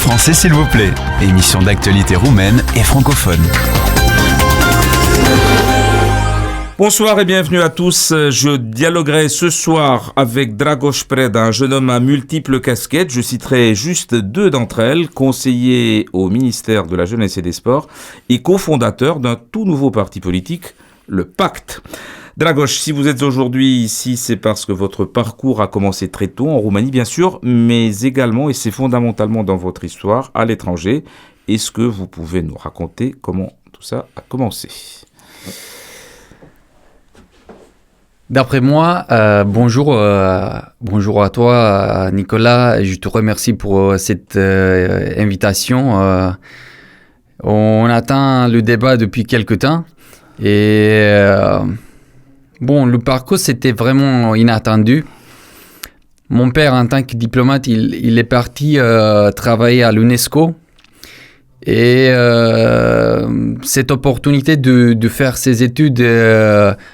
français s'il vous plaît. Émission d'actualité roumaine et francophone. Bonsoir et bienvenue à tous. Je dialoguerai ce soir avec Dragoș Preda, un jeune homme à multiples casquettes. Je citerai juste deux d'entre elles, conseiller au ministère de la Jeunesse et des Sports et cofondateur d'un tout nouveau parti politique, le Pacte. Dragoș, si vous êtes aujourd'hui ici, c'est parce que votre parcours a commencé très tôt, en Roumanie bien sûr, mais également, et c'est fondamentalement dans votre histoire, à l'étranger. Est-ce que vous pouvez nous raconter comment tout ça a commencé ? D'après moi, bonjour à toi, Nicolas. Je te remercie pour cette invitation. On attend le débat depuis quelque temps. Et le parcours, c'était vraiment inattendu. Mon père, en tant que diplomate, il est parti travailler à l'UNESCO. Et cette opportunité de faire ses études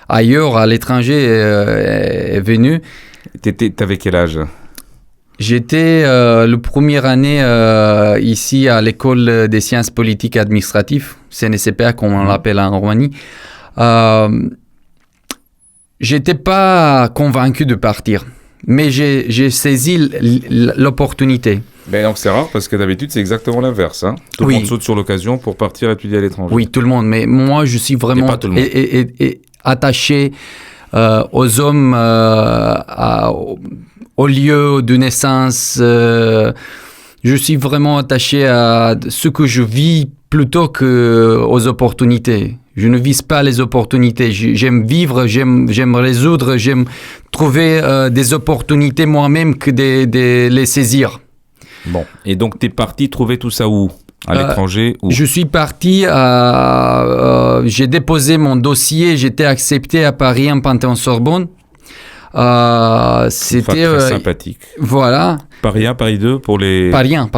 ailleurs, à l'étranger, est venue. T'avais quel âge ? J'étais la première année ici à l'école des sciences politiques et administratives, CNSPA comme on l'appelle en Roumanie. J'étais pas convaincu de partir, mais j'ai saisi l'opportunité. Ben donc c'est rare parce que d'habitude c'est exactement l'inverse. Hein. Tout le monde saute sur l'occasion pour partir étudier à l'étranger. Oui, tout le monde. Mais moi, je suis vraiment attaché aux hommes, au lieu de naissance. Je suis vraiment attaché à ce que je vis plutôt qu'aux opportunités. Je ne vise pas les opportunités. J'aime vivre, j'aime résoudre, j'aime trouver des opportunités moi-même que de les saisir. Bon, et donc tu es parti trouver tout ça où ? À l'étranger où ? Je suis parti, j'ai déposé mon dossier, j'étais accepté à Paris en Panthéon-Sorbonne. C'était très sympathique. Voilà. Paris 1, Paris 2 pour les... Paris 1.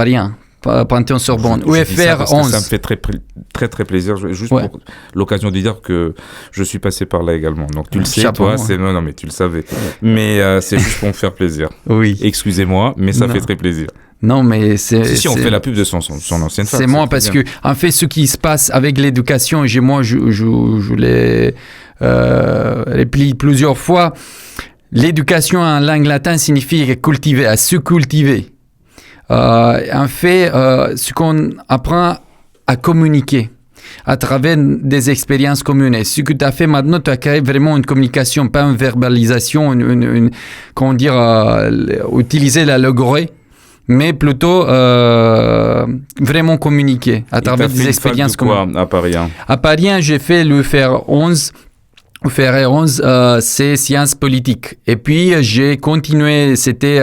Panthéon-Sorbonne. UFR 11. Ça me fait très très plaisir, juste pour l'occasion de dire que je suis passé par là également. Donc tu le sais, toi, non mais tu le savais. Mais c'est juste pour me faire plaisir. Oui. Excusez-moi, mais ça fait très plaisir. Non, mais c'est... on fait la pub de son ancienne femme. C'est moi, parce que, en fait, ce qui se passe avec l'éducation, je l'ai réplié plusieurs fois, l'éducation en langue latine signifie cultiver, à se cultiver. En fait, ce qu'on apprend à communiquer à travers des expériences communes. Et ce que tu as fait maintenant, tu as créé vraiment une communication, pas une verbalisation, utiliser la logorée, mais plutôt vraiment communiquer à travers des expériences communes. À Paris 1 ? À Paris 1, j'ai fait le FR 11. FR 11, c'est sciences politiques. Et puis, j'ai continué, c'était,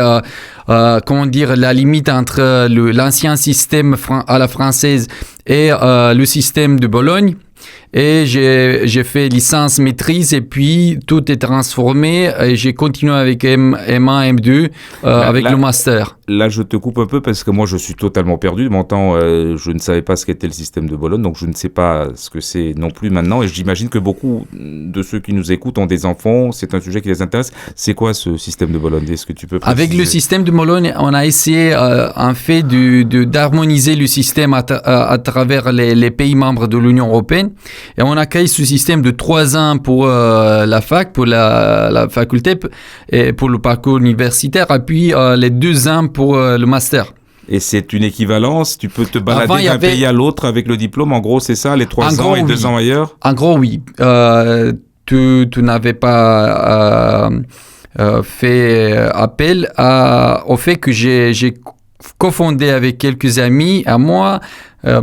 la limite entre l'ancien système à la française et le système de Bologne. Et j'ai fait licence maîtrise et puis tout est transformé et j'ai continué avec M1, M2 avec le master. Là, je te coupe un peu parce que moi, je suis totalement perdu. De mon temps, je ne savais pas ce qu'était le système de Bologne, donc je ne sais pas ce que c'est non plus maintenant. Et j'imagine que beaucoup de ceux qui nous écoutent ont des enfants. C'est un sujet qui les intéresse. C'est quoi ce système de Bologne ? Est-ce que tu peux préciser ? Avec le système de Bologne, on a essayé en fait d'harmoniser le système à travers les pays membres de l'Union européenne. Et on a créé ce système de 3 ans pour la fac, pour la faculté et pour le parcours universitaire, et puis les 2 ans pour le master. Et c'est une équivalence, tu peux te balader d'un pays à l'autre avec le diplôme, en gros c'est ça, les 3 ans et 2 ans ailleurs ? En gros oui, tu n'avais pas fait appel au fait que j'ai cofondé avec quelques amis à moi,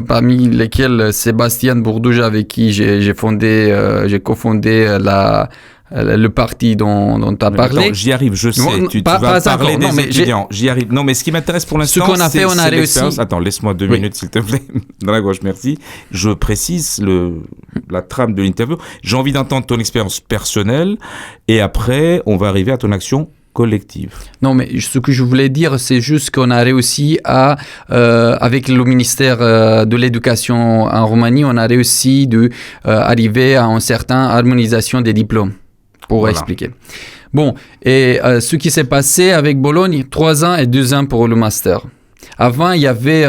parmi lesquels Sébastien Bourdouge, avec qui j'ai cofondé le parti dont tu as parlé. Attends, j'y arrive, je sais. Tu vas parler des étudiants. J'y arrive. Non, mais ce qui m'intéresse pour l'instant, ce qu'on a fait, on a réussi. Attends, laisse-moi 2 minutes, s'il te plaît. Dragoș, merci. Je précise la trame de l'interview. J'ai envie d'entendre ton expérience personnelle et après, on va arriver à ton action collective. Non, mais ce que je voulais dire, c'est juste qu'on a réussi avec le ministère de l'Éducation en Roumanie, on a réussi d'arriver à une certaine harmonisation des diplômes. Pour expliquer. Bon, et ce qui s'est passé avec Bologne, 3 ans et 2 ans pour le master. Avant, il y avait,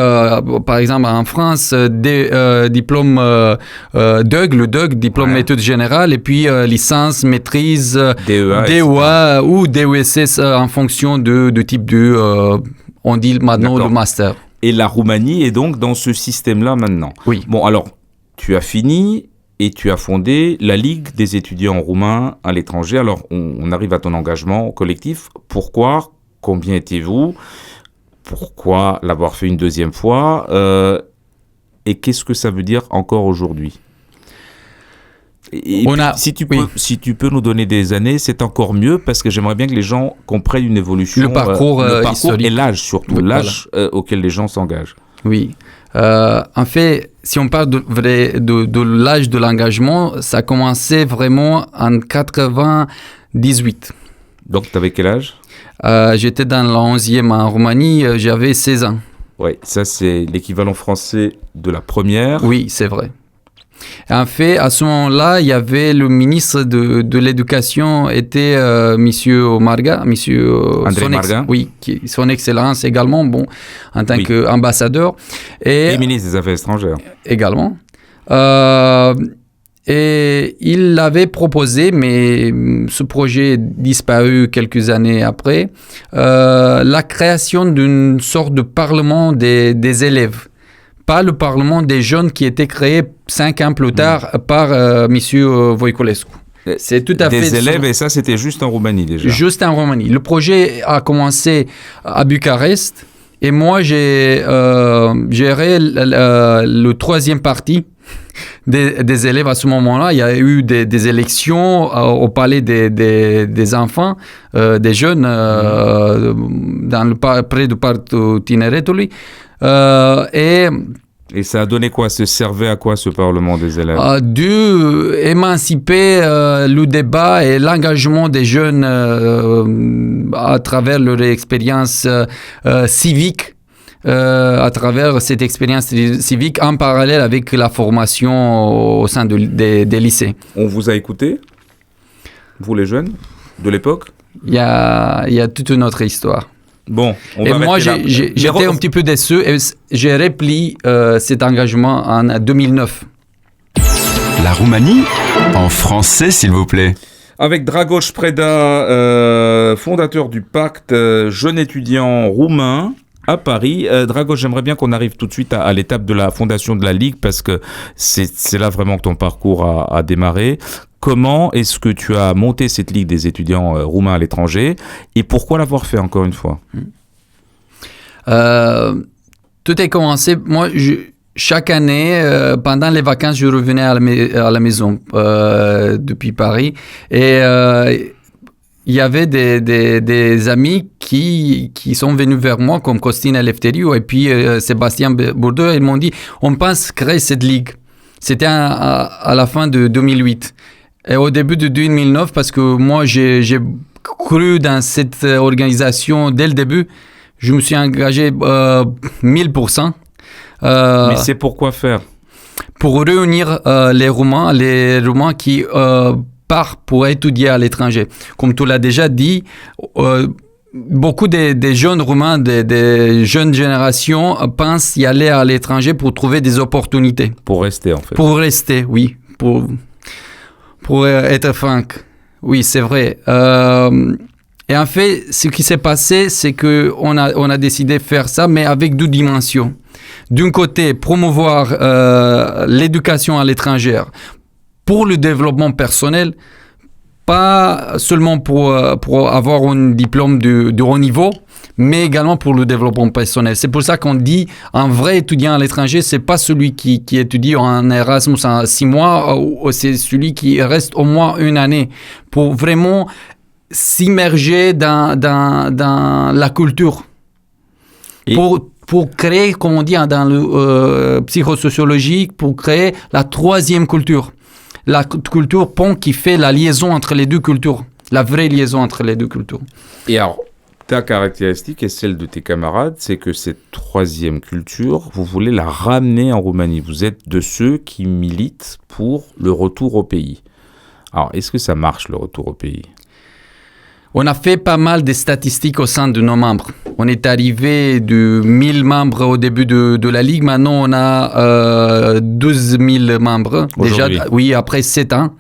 par exemple, en France, des diplômes DUG, le DUG, diplôme études générales, et puis licence, maîtrise, DEA ou DESS en fonction de type de, on dit maintenant le master. Et la Roumanie est donc dans ce système-là maintenant. Oui. Bon, alors, tu as fini et tu as fondé la Ligue des étudiants roumains à l'étranger. Alors, on arrive à ton engagement collectif. Pourquoi? Combien étiez-vous? Pourquoi l'avoir fait une deuxième fois? Et qu'est-ce que ça veut dire encore aujourd'hui? Si tu peux nous donner des années, c'est encore mieux parce que j'aimerais bien que les gens comprennent une évolution. Le parcours et l'âge surtout, l'âge auquel les gens s'engagent. Oui. En fait, si on parle de l'âge de l'engagement, ça a commencé vraiment en 98. Donc, tu avais quel âge? J'étais dans la 11e en Roumanie, j'avais 16 ans. Oui, ça c'est l'équivalent français de la première. Oui, c'est vrai. En fait, à ce moment-là, il y avait le ministre de l'Éducation, était Monsieur Marga, André Marga. Oui, son Excellence également, bon, en tant qu'ambassadeur. Et ministre des Affaires étrangères. Également. Et il l'avait proposé, mais ce projet a disparu quelques années après, la création d'une sorte de parlement des élèves. Pas le parlement des jeunes qui était créé 5 ans plus tard par M. Voiculescu. C'est tout à fait... Des élèves, et ça c'était juste en Roumanie déjà. Juste en Roumanie. Le projet a commencé à Bucarest, et moi j'ai géré le 3e parti des élèves à ce moment-là. Il y a eu des élections au palais des enfants, des jeunes, près du parc Tineretului. Et ça a donné quoi? Ça servait à quoi ce Parlement des élèves? D'émanciper le débat et l'engagement des jeunes à travers leur expérience civique. À travers cette expérience civique en parallèle avec la formation au sein des lycées. On vous a écouté, vous les jeunes de l'époque? Il y a toute une autre histoire. Bon, et moi, j'étais un petit peu déçu et j'ai replié cet engagement en 2009. La Roumanie, en français s'il vous plaît. Avec Dragoș Preda, fondateur du pacte Jeunes étudiants roumains à Paris. Dragoș, j'aimerais bien qu'on arrive tout de suite à l'étape de la fondation de la Ligue parce que c'est là vraiment que ton parcours a démarré. Comment est-ce que tu as monté cette Ligue des étudiants roumains à l'étranger et pourquoi l'avoir fait encore une fois? Tout est commencé, moi chaque année, pendant les vacances, je revenais à la maison depuis Paris et il y avait des amis qui sont venus vers moi, comme Costin Eleftheriu et puis Sébastien Bourdeau. Ils m'ont dit, on pense créer cette ligue. C'était à la fin de 2008. Et au début de 2009, parce que moi, j'ai cru dans cette organisation dès le début, je me suis engagé 1000%. Mais c'est pourquoi faire? Pour réunir les Roumains qui... part pour étudier à l'étranger. Comme tu l'as déjà dit, beaucoup des jeunes Roumains, des jeunes générations pensent y aller à l'étranger pour trouver des opportunités. Pour rester en fait. Pour rester, oui. Pour être franc. Oui, c'est vrai. Et en fait, ce qui s'est passé, c'est qu'on a décidé de faire ça, mais avec 2 dimensions. D'un côté, promouvoir l'éducation à l'étranger, pour le développement personnel, pas seulement pour avoir un diplôme de haut niveau, mais également pour le développement personnel. C'est pour ça qu'on dit un vrai étudiant à l'étranger, c'est pas celui qui étudie en Erasmus en 6 mois, c'est celui qui reste au moins 1 année pour vraiment s'immerger dans la culture. Pour créer, comme on dit dans le psychosociologie, pour créer la 3e culture. La culture pont qui fait la liaison entre les 2 cultures, la vraie liaison entre les 2 cultures. Et alors, ta caractéristique et celle de tes camarades, c'est que cette 3e culture, vous voulez la ramener en Roumanie. Vous êtes de ceux qui militent pour le retour au pays. Alors, est-ce que ça marche, le retour au pays? On a fait pas mal de statistiques au sein de nos membres. On est arrivé de 1000 membres au début de la Ligue. Maintenant, on a 12 000 membres. Déjà, oui, après 7 ans.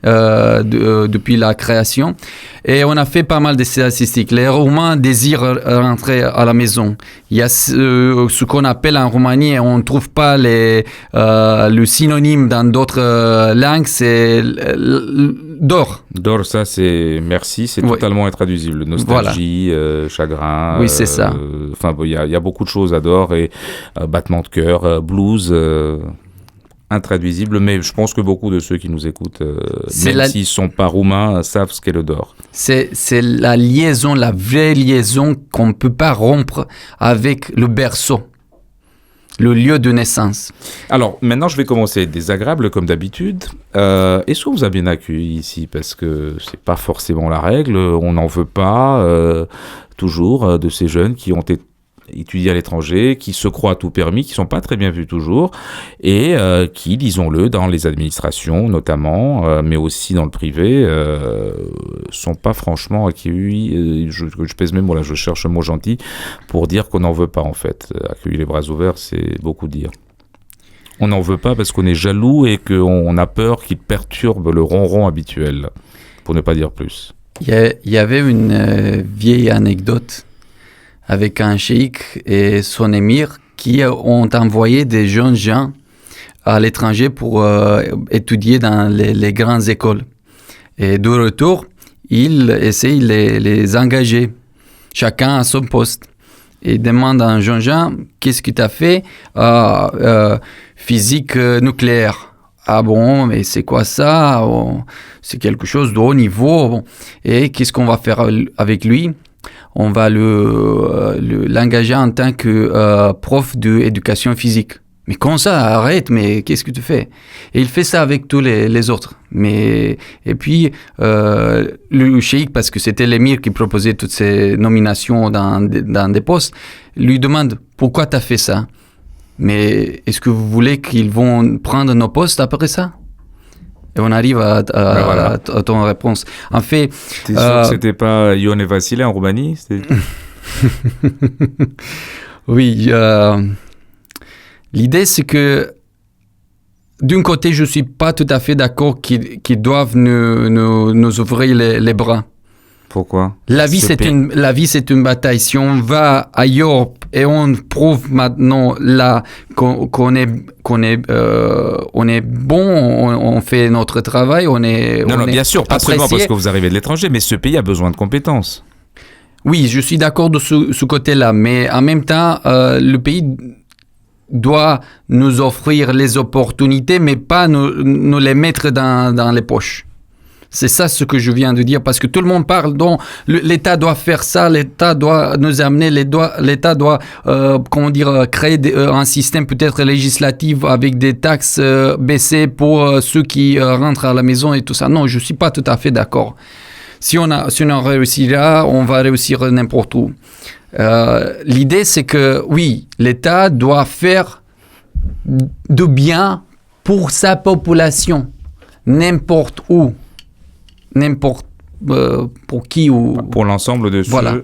Depuis la création, et on a fait pas mal de statistiques. Les Roumains désirent rentrer à la maison. Il y a ce qu'on appelle en Roumanie, on ne trouve pas le synonyme dans d'autres langues, c'est dor. Dor, ça c'est merci, c'est totalement intraduisible. Nostalgie, chagrin. Oui, c'est ça. Enfin, il y a beaucoup de choses à dor, et battement de cœur, blues. Intraduisible, mais je pense que beaucoup de ceux qui nous écoutent, même s'ils ne sont pas roumains, savent ce qu'est le dor. C'est la liaison, la vraie liaison qu'on ne peut pas rompre avec le berceau, le lieu de naissance. Alors, maintenant, je vais commencer à être désagréable, comme d'habitude. Est-ce qu'on vous a bien accueilli ici? Parce que ce n'est pas forcément la règle. On n'en veut pas, toujours, de ces jeunes qui ont été étudier à l'étranger, qui se croient tout permis, qui ne sont pas très bien vus toujours, et qui, disons-le, dans les administrations notamment, mais aussi dans le privé, sont pas franchement accueillis. Je pèse mes mots là, je cherche un mot gentil pour dire qu'on n'en veut pas en fait. Accueillir les bras ouverts, c'est beaucoup dire. On n'en veut pas parce qu'on est jaloux et qu'on a peur qu'il perturbe le ronron habituel, pour ne pas dire plus. Il y avait une vieille anecdote avec un cheikh et son émir qui ont envoyé des jeunes gens à l'étranger pour étudier dans les grandes écoles. Et de retour, ils essayent de les engager, chacun à son poste. Et demandent à un jeune gens, qu'est-ce que tu as fait? Physique nucléaire. Ah bon, mais c'est quoi ça? C'est quelque chose de haut niveau. Bon. Et qu'est-ce qu'on va faire avec lui? On va l'engager en tant que prof d'éducation physique. Mais comment ça? Arrête, mais qu'est-ce que tu fais? Et il fait ça avec tous les autres. Et puis, le cheikh, parce que c'était l'émir qui proposait toutes ces nominations dans des postes, lui demande « Pourquoi tu as fait ça? Mais est-ce que vous voulez qu'ils vont prendre nos postes après ça ?» Et on arrive à ton réponse. En fait... T'es sûr que c'était pas Ion et Vasile en Roumanie? Oui. L'idée, c'est que d'un côté, je ne suis pas tout à fait d'accord qu'ils doivent nous ouvrir les bras. Pourquoi? La vie, c'est une bataille. Si on va ailleurs et on prouve maintenant là qu'on est bon, on fait notre travail, Non, bien sûr, pas seulement parce que vous arrivez de l'étranger, mais ce pays a besoin de compétences. Oui, je suis d'accord de ce côté-là, mais en même temps, le pays doit nous offrir les opportunités, mais pas nous les mettre dans les poches. C'est ça ce que je viens de dire, parce que tout le monde parle, donc l'État doit faire ça, l'État doit nous amener, l'État doit créer un système peut-être législatif avec des taxes baissées pour ceux qui rentrent à la maison et tout ça. Non, je ne suis pas tout à fait d'accord. Si on réussira, on va réussir n'importe où. L'idée, c'est que, oui, l'État doit faire de bien pour sa population, n'importe où. N'importe pour qui ou pour l'ensemble de ceux. Voilà.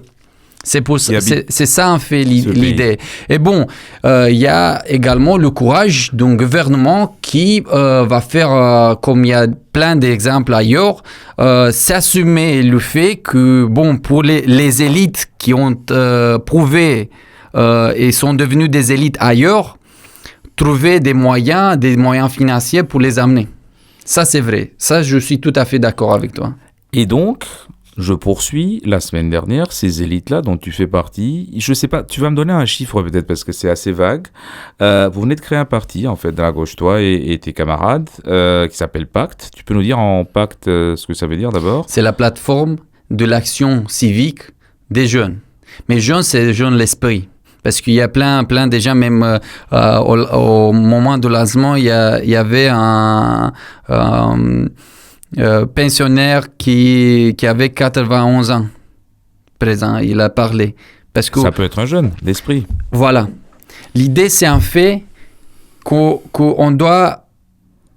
C'est ça en fait l'idée. Et bon, il y a également le courage d'un gouvernement qui va faire, comme il y a plein d'exemples ailleurs, s'assumer le fait que, bon, pour les élites qui ont prouvé et sont devenues des élites ailleurs, trouver des moyens financiers pour les amener. Ça, c'est vrai. Ça, je suis tout à fait d'accord avec toi. Et donc, je poursuis. La semaine dernière, ces élites-là dont tu fais partie, je ne sais pas, tu vas me donner un chiffre peut-être parce que c'est assez vague. Vous venez de créer un parti, en fait, dans la gauche, toi et tes camarades, qui s'appelle Pacte. Tu peux nous dire en Pacte ce que ça veut dire d'abord? C'est la plateforme de l'action civique des jeunes. Mais jeunes, c'est jeunes l'esprit. Parce qu'il y a plein de gens, même au moment du lancement, il y avait un pensionnaire qui avait 91 ans présent. Il a parlé. Parce que, ça peut être un jeune d'esprit. Voilà. L'idée, c'est en fait qu'on doit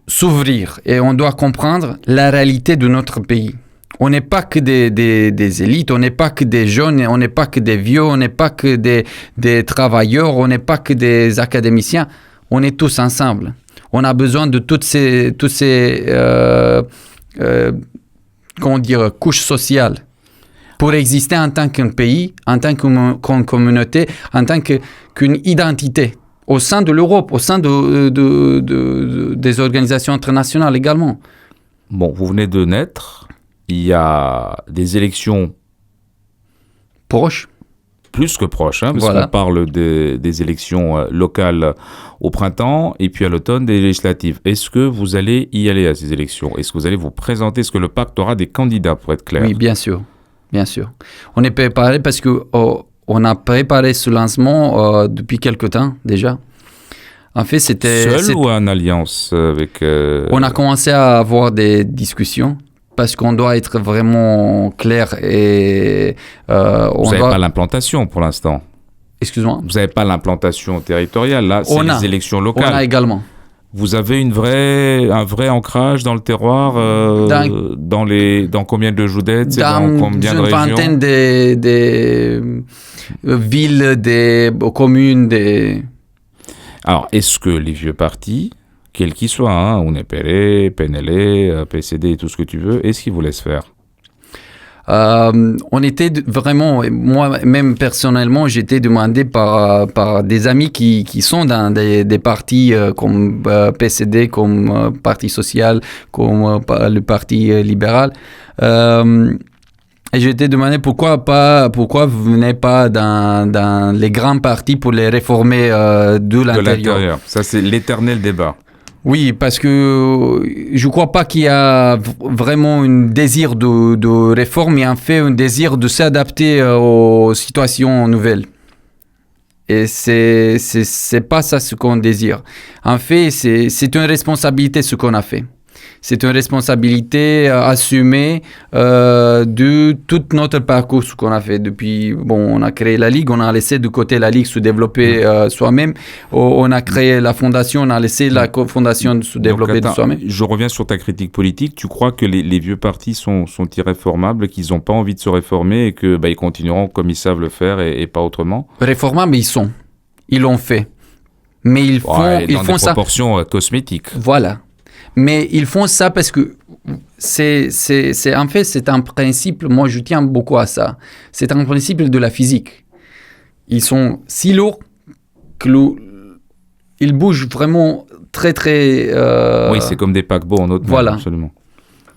s'ouvrir et on doit comprendre la réalité de notre pays. On n'est pas que des élites, on n'est pas que des jeunes, on n'est pas que des vieux, on n'est pas que des travailleurs, on n'est pas que des académiciens. On est tous ensemble. On a besoin de toutes ces couches sociales pour exister en tant qu'un pays, en tant qu'une communauté, en tant qu'une identité au sein de l'Europe, au sein des organisations internationales également. Bon, vous venez de naître. Il y a des élections proches. Plus que proches, parce voilà. qu'on parle des élections locales au printemps et puis à l'automne des législatives. Est-ce que vous allez y aller à ces élections? Est-ce que vous allez vous présenter? Est-ce que le pacte aura des candidats, pour être clair? Oui, bien sûr. Bien sûr. On est préparé parce qu'on a préparé ce lancement depuis quelque temps déjà. En fait, Seul ou en alliance avec... On a commencé à avoir des discussions parce qu'on doit être vraiment clair et... vous n'avez pas l'implantation pour l'instant? Excuse-moi? Vous n'avez pas l'implantation territoriale, là, c'est les élections locales. On a également. Vous avez un vrai ancrage dans le terroir, dans combien de Joudettes, dans combien de régions? Dans une vingtaine des villes, des communes, Alors, est-ce que les vieux partis, quels qu'ils soient, UNEPR, PNL, PCD, tout ce que tu veux, est-ce qu'ils vous laissent faire? On était vraiment, moi-même personnellement, j'étais demandé par des amis qui sont dans des partis comme PCD, comme Parti social, comme le Parti libéral. Et j'ai été demandé pourquoi vous venez pas dans les grands partis pour les réformer de l'intérieur. Ça, c'est l'éternel débat. Oui, parce que je ne crois pas qu'il y a vraiment un désir de réforme, mais en fait un désir de s'adapter aux situations nouvelles. Et c'est pas ça ce qu'on désire. En fait, c'est une responsabilité ce qu'on a fait. C'est une responsabilité assumée de tout notre parcours ce qu'on a fait depuis. Bon, on a créé la Ligue, on a laissé de côté la Ligue se développer soi-même. On a créé la fondation, on a laissé la fondation se développer de soi-même. Je reviens sur ta critique politique. Tu crois que les vieux partis sont irréformables, qu'ils n'ont pas envie de se réformer et que ils continueront comme ils savent le faire et pas autrement? Réformables, ils l'ont fait. Mais ils font dans des ça. proportions cosmétiques. Voilà. Mais ils font ça parce que en fait, c'est un principe, moi je tiens beaucoup à ça, c'est un principe de la physique. Ils sont si lourds qu'ils bougent vraiment très très... Oui, c'est comme des paquebots en eau de mer, voilà. Absolument.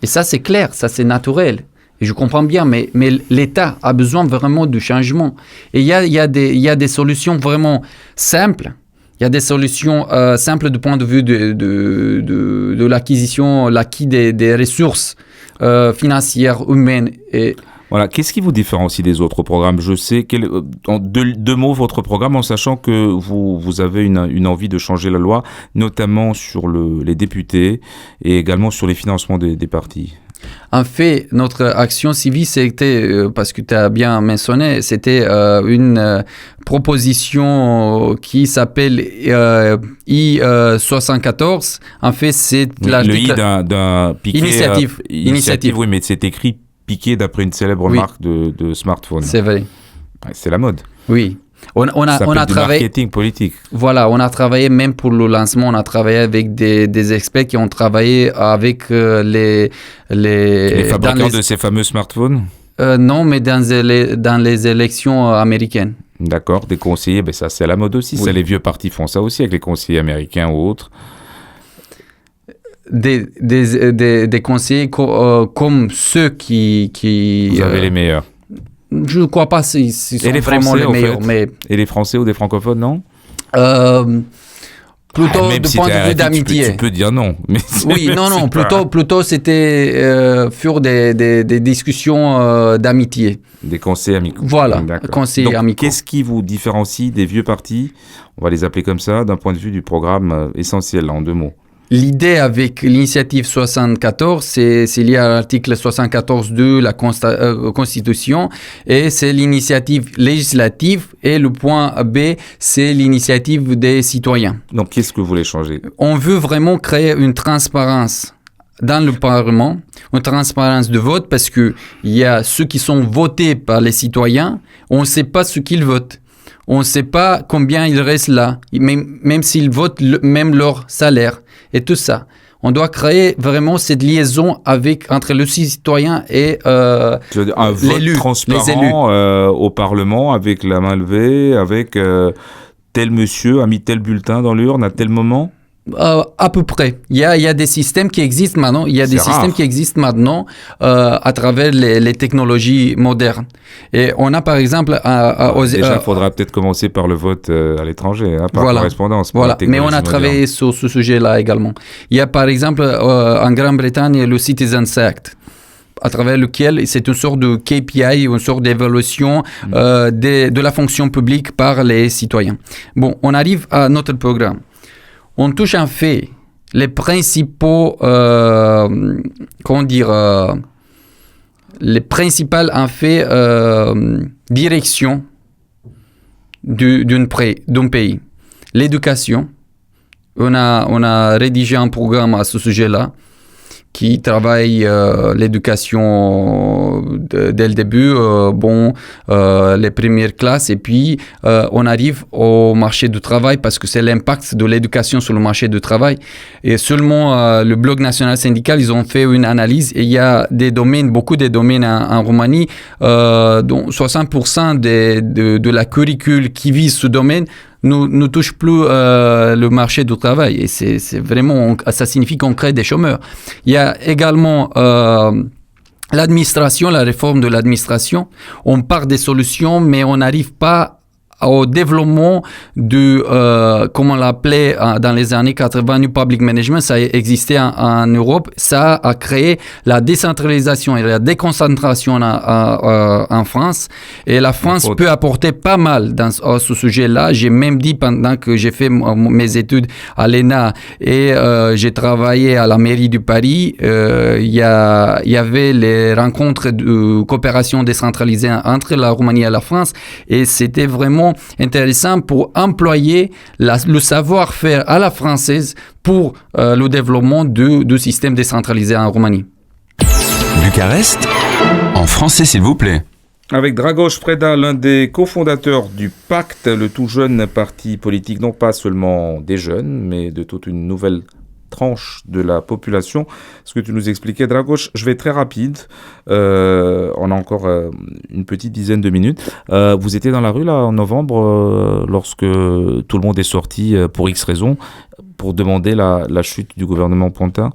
Et ça c'est clair, ça c'est naturel. Et je comprends bien, mais l'État a besoin vraiment de changement. Et il y a des solutions vraiment simples. Il y a des solutions simples du point de vue de l'acquisition, l'acquis des ressources financières, humaines. Voilà. Qu'est-ce qui vous différencie des autres programmes? Je sais, en deux mots, votre programme, en sachant que vous avez une envie de changer la loi, notamment sur les députés et également sur les financements des partis. En fait, notre action civile, c'était, parce que tu as bien mentionné, c'était une proposition qui s'appelle I-74. En fait, c'est l'article... Le I d'un piqué... Initiative. Oui, mais c'est écrit piqué d'après une célèbre marque de smartphone. C'est vrai. C'est la mode. Oui. On a travaillé marketing politique. Voilà, on a travaillé même pour le lancement, on a travaillé avec des experts qui ont travaillé avec les fabricants de ces fameux smartphones. Non, mais dans les élections américaines. D'accord, des conseillers, ça c'est à la mode aussi. Oui. Ça, les vieux partis font ça aussi avec les conseillers américains ou autres. Des conseillers comme ceux qui Vous avez les meilleurs. Je ne crois pas s'ils sont vraiment les meilleurs. Mais... Et les Français ou des francophones, non? Plutôt du point de vue d'amitié. Tu peux dire non. Mais oui, non. Plutôt c'était furent des discussions d'amitié. Des conseils amicaux. Voilà, conseils amicaux. Qu'est-ce qui vous différencie des vieux partis, on va les appeler comme ça, d'un point de vue du programme essentiel, là, en deux mots? L'idée avec l'initiative 74, c'est lié à l'article 74 de la Constitution et c'est l'initiative législative et le point B, c'est l'initiative des citoyens. Donc, qu'est-ce que vous voulez changer? On veut vraiment créer une transparence dans le Parlement une transparence de vote parce que il y a ceux qui sont votés par les citoyens, on ne sait pas ce qu'ils votent. On ne sait pas combien ils restent là, même s'ils votent même leur salaire et tout ça. On doit créer vraiment cette liaison entre le citoyen et un vote l'élu, transparent au Parlement avec la main levée, avec tel monsieur a mis tel bulletin dans l'urne à tel moment. À peu près. Il y a des systèmes qui existent maintenant. À travers les technologies modernes. Et on a par exemple... Déjà, il faudra peut-être commencer par le vote à l'étranger, par correspondance. Voilà, mais on a travaillé sur ce sujet-là également. Il y a par exemple en Grande-Bretagne le Citizens Act, à travers lequel c'est une sorte de KPI, une sorte d'évaluation de la fonction publique par les citoyens. Bon, on arrive à notre programme. On touche en fait les principaux, les principales en fait directions d'un pays. L'éducation, on a rédigé un programme à ce sujet-là qui travaille l'éducation dès le début, les premières classes, et puis on arrive au marché du travail parce que c'est l'impact de l'éducation sur le marché du travail. Et seulement le Bloc national syndical, ils ont fait une analyse et il y a beaucoup de domaines en Roumanie, dont 60% de la curricule qui vise ce domaine ne touche plus le marché du travail. Et c'est vraiment, ça signifie qu'on crée des chômeurs. Il y a également l'administration, la réforme de l'administration. On part des solutions, mais on n'arrive pas au développement comme on l'appelait dans les années 80, New Public Management. Ça existait en Europe. Ça a créé la décentralisation et la déconcentration en France. Et la France peut apporter pas mal à ce sujet-là. J'ai même dit pendant que j'ai fait mes études à l'ENA et j'ai travaillé à la mairie de Paris, il y avait les rencontres de coopération décentralisée entre la Roumanie et la France. Et c'était vraiment intéressant pour employer le savoir-faire à la française pour le développement du système décentralisé en Roumanie. Bucarest, en français s'il vous plaît. Avec Dragoș Preda, l'un des cofondateurs du Pacte, le tout jeune parti politique, non pas seulement des jeunes, mais de toute une nouvelle tranche de la population. Ce que tu nous expliquais, Dragoș, je vais très rapide. On a encore une petite dizaine de minutes. Vous étiez dans la rue là en novembre lorsque tout le monde est sorti pour X raisons pour demander la chute du gouvernement Ponta.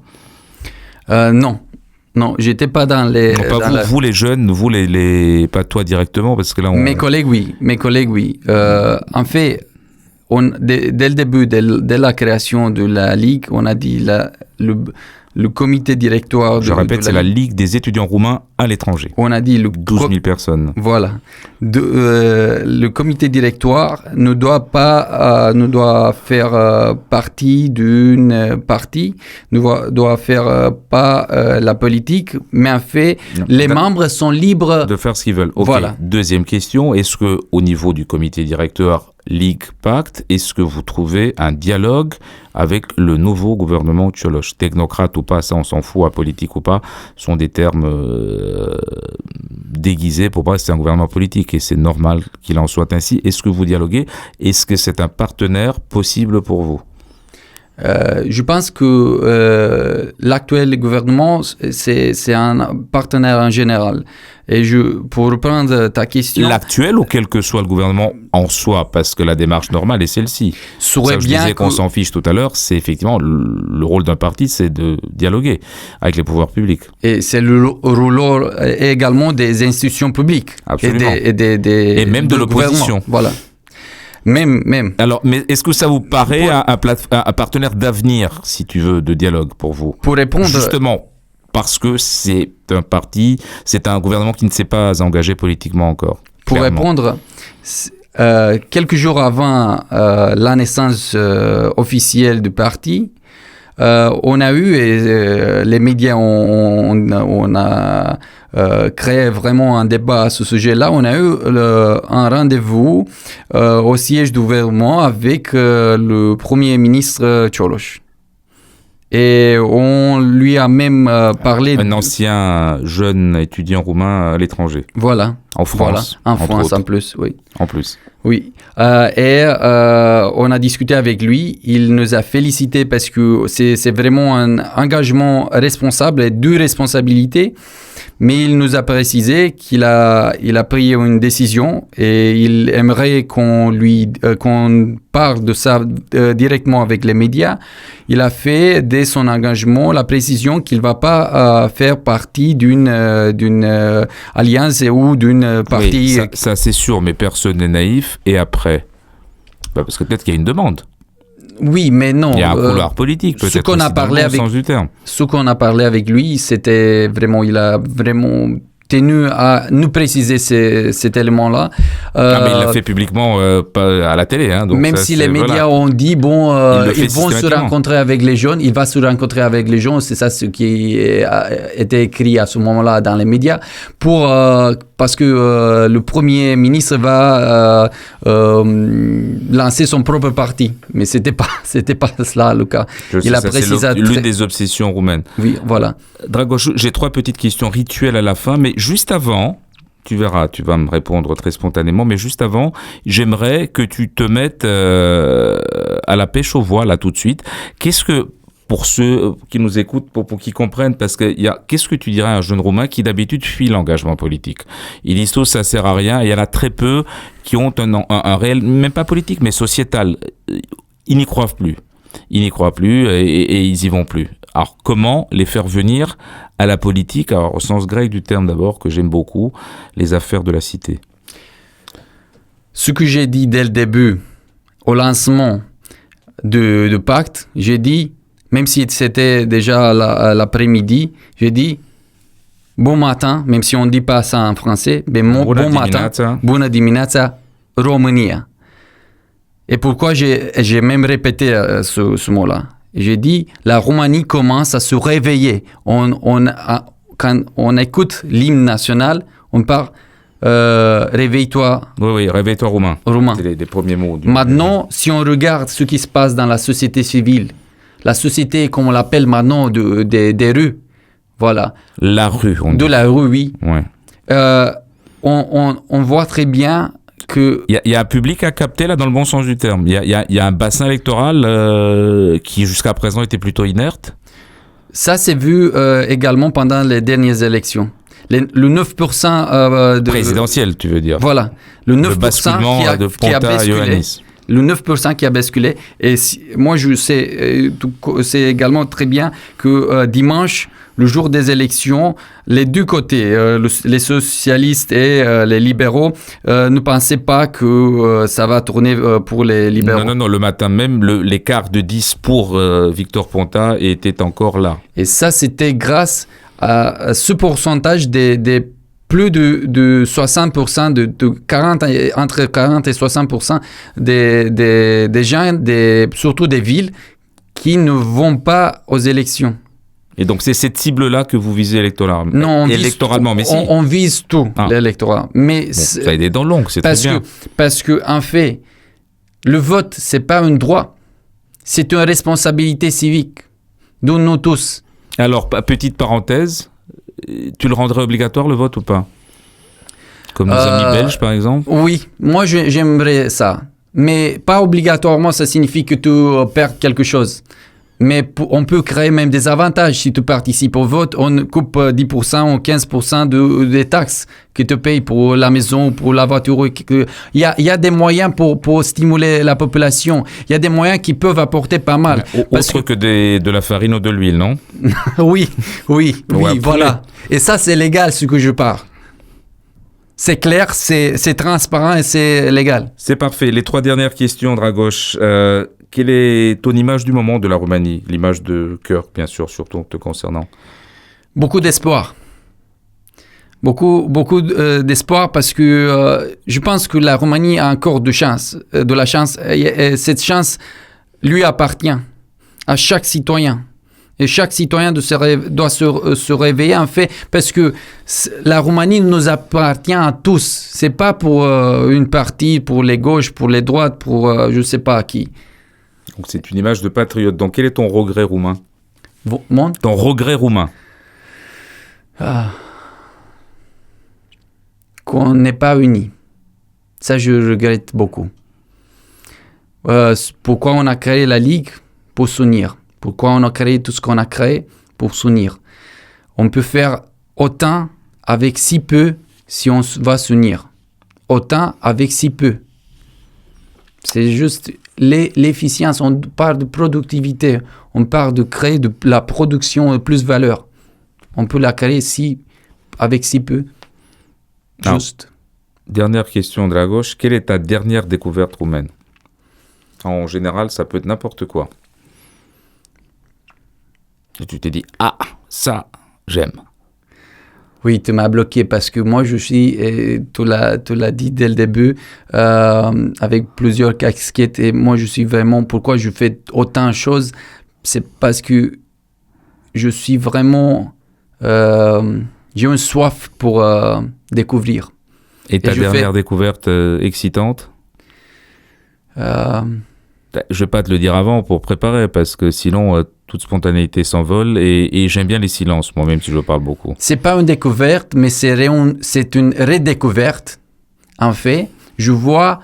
Non, j'étais pas dans les... Non, pas dans vous les jeunes, vous pas toi directement, parce que là... Mes collègues, oui. En fait, dès le début, dès la création de la Ligue, on a dit le comité directoire... Je répète, c'est la Ligue des étudiants roumains à l'étranger. On a dit 12 000 personnes. Voilà. Le comité directoire ne doit faire partie d'une partie, ne doit faire pas la politique, mais en fait, les membres sont libres de faire ce qu'ils veulent. Okay. Voilà. Deuxième question, est-ce que au niveau du comité directeur Ligue Pacte, est-ce que vous trouvez un dialogue avec le nouveau gouvernement Cioloș? Technocrate ou pas, ça on s'en fout, apolitique ou pas, sont des termes déguisés pour pas que c'est un gouvernement politique et c'est normal qu'il en soit ainsi. Est-ce que vous dialoguez? Est-ce que c'est un partenaire possible pour vous? Je pense que l'actuel gouvernement, c'est un partenaire en général. Et pour reprendre ta question... L'actuel ou quel que soit le gouvernement en soi, parce que la démarche normale est celle-ci. Je disais qu'on s'en fiche tout à l'heure, c'est effectivement le rôle d'un parti, c'est de dialoguer avec les pouvoirs publics. Et c'est le rôle également des institutions publiques. Absolument. Et même de l'opposition. Voilà. Même. Alors, mais est-ce que ça vous paraît un partenaire d'avenir, si tu veux, de dialogue pour vous? Pour répondre... Justement, parce que c'est un parti, c'est un gouvernement qui ne s'est pas engagé politiquement encore. Pour clairement. Répondre, quelques jours avant la naissance officielle du parti, on a eu, et les médias on a créé vraiment un débat à ce sujet-là, on a eu un rendez-vous au siège du gouvernement avec le Premier ministre Cioloș. Et on lui a même parlé... Un ancien jeune étudiant roumain à l'étranger. Voilà. En France. Voilà. En France, en plus, oui. En plus. Oui. Et on a discuté avec lui. Il nous a félicité parce que c'est vraiment un engagement responsable et deux responsabilités. Mais il nous a précisé qu'il a pris une décision et il aimerait qu'on parle de ça directement avec les médias. Il a fait dès son engagement la précision qu'il ne va pas faire partie d'une alliance ou d'une partie. Oui, ça c'est sûr, mais personne n'est naïf. Et après parce que peut-être qu'il y a une demande. Oui, mais non. Il y a un couloir politique, peut-être. Ce qu'on a parlé avec, sens du terme. Ce qu'on a parlé avec lui, c'était vraiment, il a vraiment tenu à nous préciser cet élément-là. Mais il l'a fait publiquement pas à la télé. Hein, donc même si les médias ont dit, ils vont se rencontrer avec les jeunes, il va se rencontrer avec les jeunes, c'est ça ce qui était écrit à ce moment-là dans les médias, parce que le Premier ministre va lancer son propre parti. Mais c'était pas cela le cas. Il a précisé l'une des obsessions roumaines. Oui, voilà. Dragoș, j'ai 3 petites questions rituelles à la fin, mais juste avant, tu verras, tu vas me répondre très spontanément, mais juste avant, j'aimerais que tu te mettes à la pêche aux voix, là, tout de suite. Qu'est-ce que, pour ceux qui nous écoutent, pour qu'ils comprennent, parce que qu'est-ce que tu dirais à un jeune Roumain qui d'habitude fuit l'engagement politique? Il dit ça sert à rien, et il y en a très peu qui ont un réel, même pas politique, mais sociétal. Ils n'y croient plus. Ils n'y croient plus et ils y vont plus. Alors, comment les faire venir à la politique, alors, au sens grec du terme d'abord, que j'aime beaucoup, les affaires de la cité? Ce que j'ai dit dès le début, au lancement de Pacte, j'ai dit, même si c'était déjà l'après-midi, j'ai dit bon matin, même si on ne dit pas ça en français, mais bon matin, bună dimineața, România. Et pourquoi j'ai même répété ce mot-là? J'ai dit, la Roumanie commence à se réveiller. Quand on écoute l'hymne national, on parle réveille-toi. Oui, réveille-toi roumain. C'est les premiers mots. Maintenant, si on regarde ce qui se passe dans la société civile, la société, comme on l'appelle maintenant, des rues, voilà. La rue, on dit. De la rue, oui. Ouais. On voit très bien que... Il y a un public à capter là dans le bon sens du terme. Il y a un bassin électoral qui jusqu'à présent était plutôt inerte. Ça s'est vu également pendant les dernières élections. Le 9% de... Présidentiel, tu veux dire. Voilà. Le 9% qui a basculé. Le 9% qui a basculé. Et moi, je sais, c'est également très bien que dimanche, le jour des élections, les deux côtés, les socialistes et les libéraux, ne pensaient pas que ça va tourner pour les libéraux. Non, le matin même, l'écart de 10 pour Victor Ponta était encore là. Et ça, c'était grâce à ce pourcentage des plus de 60%, entre 40 et 60% des gens, surtout des villes, qui ne vont pas aux élections. Et donc, c'est cette cible-là que vous visez électoralement? Non, mais si. On vise tout, l'électorat. Mais ça a des dents longues, c'est très bien. Parce que, en fait, le vote, c'est pas un droit. C'est une responsabilité civique de nous tous. Alors, petite parenthèse, tu le rendrais obligatoire, le vote, ou pas? Comme nos amis belges, par exemple? Oui, moi, j'aimerais ça. Mais pas obligatoirement, ça signifie que tu perds quelque chose. Mais on peut créer même des avantages. Si tu participes au vote, on coupe 10% ou 15% des taxes que tu payes pour la maison, pour la voiture. Il y a des moyens pour stimuler la population. Il y a des moyens qui peuvent apporter pas mal. Autre que de la farine ou de l'huile, non? Oui, voilà. Et ça, c'est légal, ce que je parle. C'est clair, c'est transparent et c'est légal. C'est parfait. Les 3 dernières questions, Dragoș. Quelle est ton image du moment de la Roumanie? L'image de cœur, bien sûr, surtout te concernant. Beaucoup d'espoir. Beaucoup d'espoir parce que je pense que la Roumanie a encore de la chance. Et cette chance lui appartient à chaque citoyen. Et chaque citoyen doit se réveiller, en fait, parce que la Roumanie nous appartient à tous. C'est pas pour une partie, pour les gauches, pour les droites, pour je sais pas qui. Donc c'est une image de patriote. Donc quel est ton regret roumain? Ton regret roumain. Qu'on n'est pas unis. Ça, je regrette beaucoup. Pourquoi on a créé la Ligue? Pour s'unir. Pourquoi on a créé tout ce qu'on a créé? Pour s'unir. On peut faire autant avec si peu si on va s'unir. Autant avec si peu. C'est juste l'efficience. On parle de productivité. On parle de créer de la production de plus valeur. On peut la créer avec si peu. Juste. Dernière question, Dragoș. Quelle est ta dernière découverte roumaine? En général, ça peut être n'importe quoi. Et tu t'es dit, ça, j'aime. Oui, tu m'as bloqué parce que moi, je suis, tu l'as dit dès le début, avec plusieurs casquettes. Et moi, je suis vraiment, pourquoi je fais autant de choses, c'est parce que je suis vraiment, j'ai une soif pour découvrir. Et ta dernière découverte excitante? Je vais pas te le dire avant pour préparer, parce que sinon toute spontanéité s'envole et j'aime bien les silences, moi-même si je parle beaucoup. C'est pas une découverte, mais c'est une redécouverte. En fait, je vois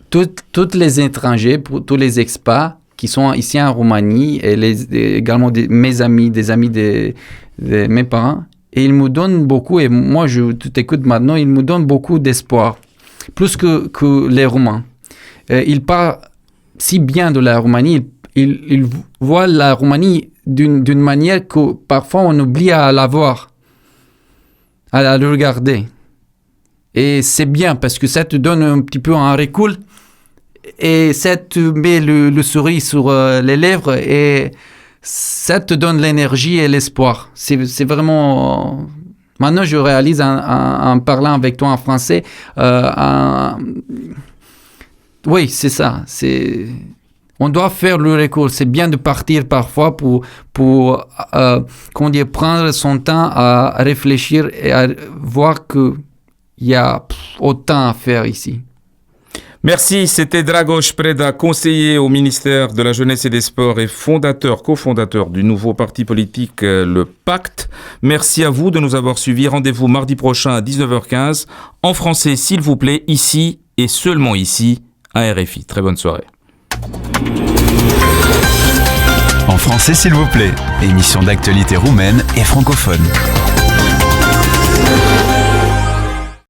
tous les étrangers, tous les expats qui sont ici en Roumanie et également mes amis, des amis de mes parents, et ils me donnent beaucoup, et moi je t'écoute maintenant, ils me donnent beaucoup d'espoir, plus que les Roumains. Ils parlent si bien de la Roumanie, ils voient la Roumanie d'une manière que parfois on oublie à la voir, à la regarder. Et c'est bien parce que ça te donne un petit peu un recul et ça te met le sourire sur les lèvres et ça te donne l'énergie et l'espoir. C'est vraiment... Maintenant, je réalise en parlant avec toi en français, oui, c'est ça. On doit faire le recours. C'est bien de partir parfois pour prendre son temps à réfléchir et à voir qu'il y a autant à faire ici. Merci, c'était Dragoș Preda, conseiller au ministère de la Jeunesse et des Sports et cofondateur du nouveau parti politique, le Pacte. Merci à vous de nous avoir suivis. Rendez-vous mardi prochain à 19h15, en français s'il vous plaît, ici et seulement ici, à RFI. Très bonne soirée. En français s'il vous plaît, émission d'actualité roumaine et francophone.